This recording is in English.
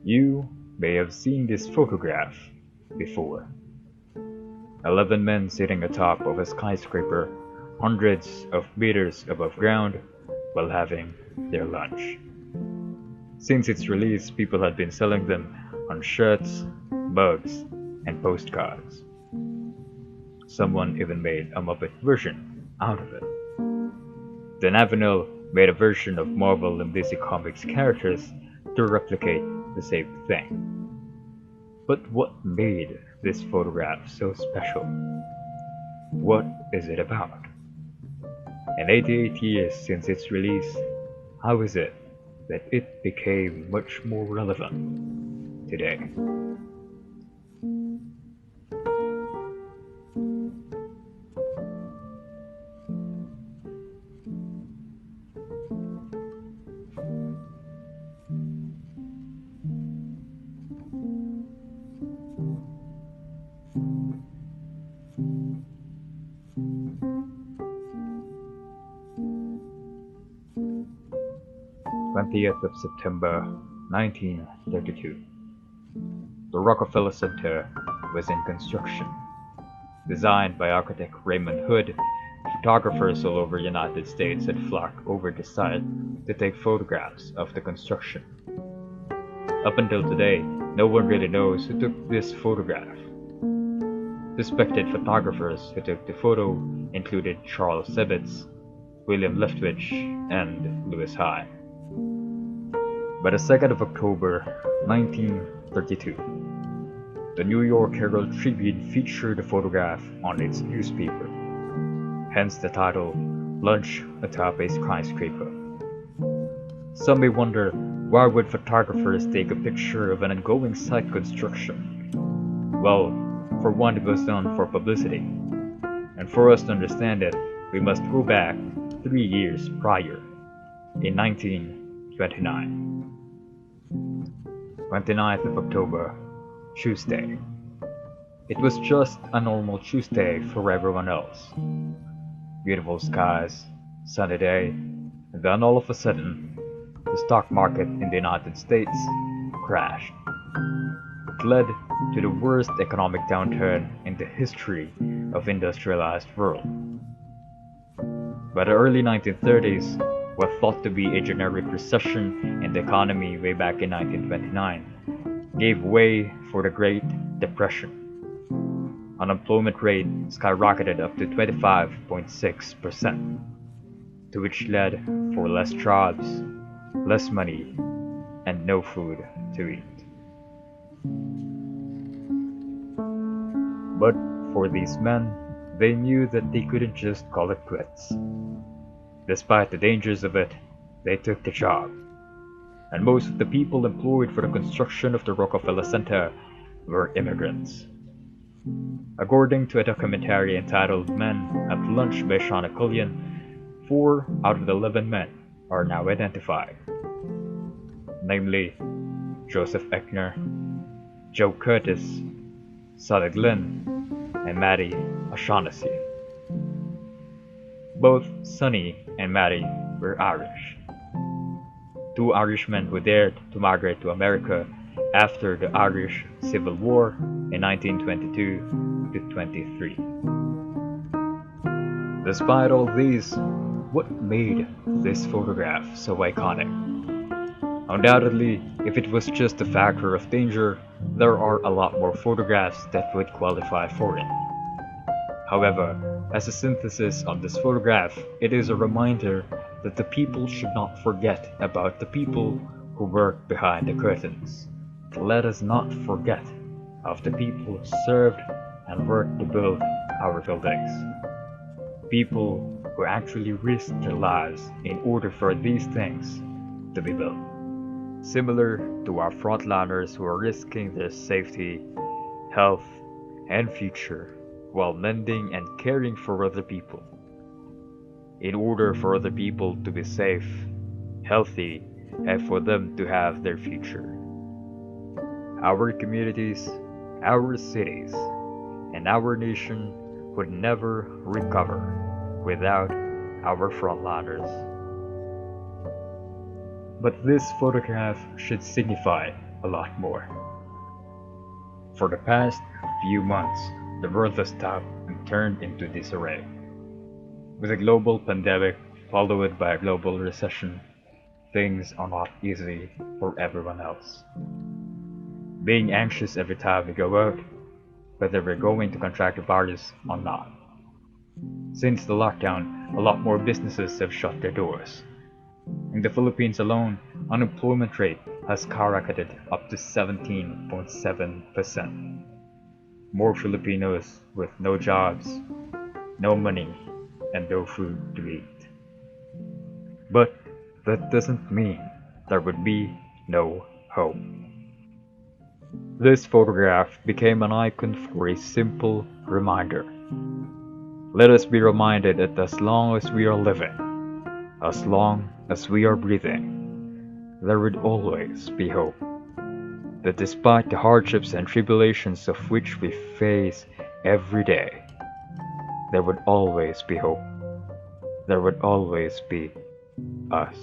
You may have seen this photograph before. 11 men sitting atop of a skyscraper hundreds of meters above ground while having their lunch. Since its release, people had been selling them on shirts, mugs, and postcards. Someone even made a Muppet version out of it. Then Avenel made a version of Marvel and DC Comics characters to replicate the same thing. But what made this photograph so special? What is it about? In 88 years since its release, how is it that it became much more relevant today? 20th of September 1932. The Rockefeller Center was in construction. Designed by architect Raymond Hood, photographers all over the United States had flocked over the site to take photographs of the construction. Up until today, no one really knows who took this photograph. Suspected photographers who took the photo included Charles Sebbets, William Leftwich, and Lewis High. By the 2nd of October 1932, the New York Herald Tribune featured the photograph on its newspaper, hence the title, Lunch Atop a Skyscraper. Some may wonder, why would photographers take a picture of an ongoing site construction? Well, for one, it was done for publicity, and for us to understand it, we must go back 3 years prior, in 1929. 29th of October, Tuesday. It was just a normal Tuesday for everyone else. Beautiful skies, sunny day, and then all of a sudden, the stock market in the United States crashed. It led to the worst economic downturn in the history of industrialized world. By the early 1930s, what thought to be a generic recession in the economy way back in 1929 gave way for the Great Depression. Unemployment rate skyrocketed up to 25.6%, to which led for less jobs, less money, and no food to eat. But for these men, they knew that they couldn't just call it quits. Despite the dangers of it, they took the job. And most of the people employed for the construction of the Rockefeller Center were immigrants. According to a documentary entitled Men at Lunch by Sean Cullion, 4 out of the 11 men are now identified. Namely, Joseph Eckner, Joe Curtis, Sally Glynn, and Matty O'Shaughnessy. Both Sonny and Matty were Irish. 2 Irishmen who dared to migrate to America after the Irish Civil War in 1922 to 23. Despite all these, what made this photograph so iconic? Undoubtedly, if it was just a factor of danger, there are a lot more photographs that would qualify for it. However, as a synthesis of this photograph, it is a reminder that the people should not forget about the people who work behind the curtains. Let us not forget of the people who served and worked to build our buildings. People who actually risked their lives in order for these things to be built. Similar to our frontliners who are risking their safety, health, and future while mending and caring for other people. In order for other people to be safe, healthy, and for them to have their future. Our communities, our cities, and our nation would never recover without our frontliners. But this photograph should signify a lot more. For the past few months, the world has stopped and turned into disarray. With a global pandemic followed by a global recession, things are not easy for everyone else. Being anxious every time we go out, whether we're going to contract the virus or not. Since the lockdown, a lot more businesses have shut their doors. In the Philippines alone, unemployment rate has skyrocketed up to 17.7%. More Filipinos with no jobs, no money, and no food to eat. But that doesn't mean there would be no hope. This photograph became an icon for a simple reminder. Let us be reminded that as long as we are living, as long as we are breathing, there would always be hope. That despite the hardships and tribulations of which we face every day, there would always be hope. There would always be us.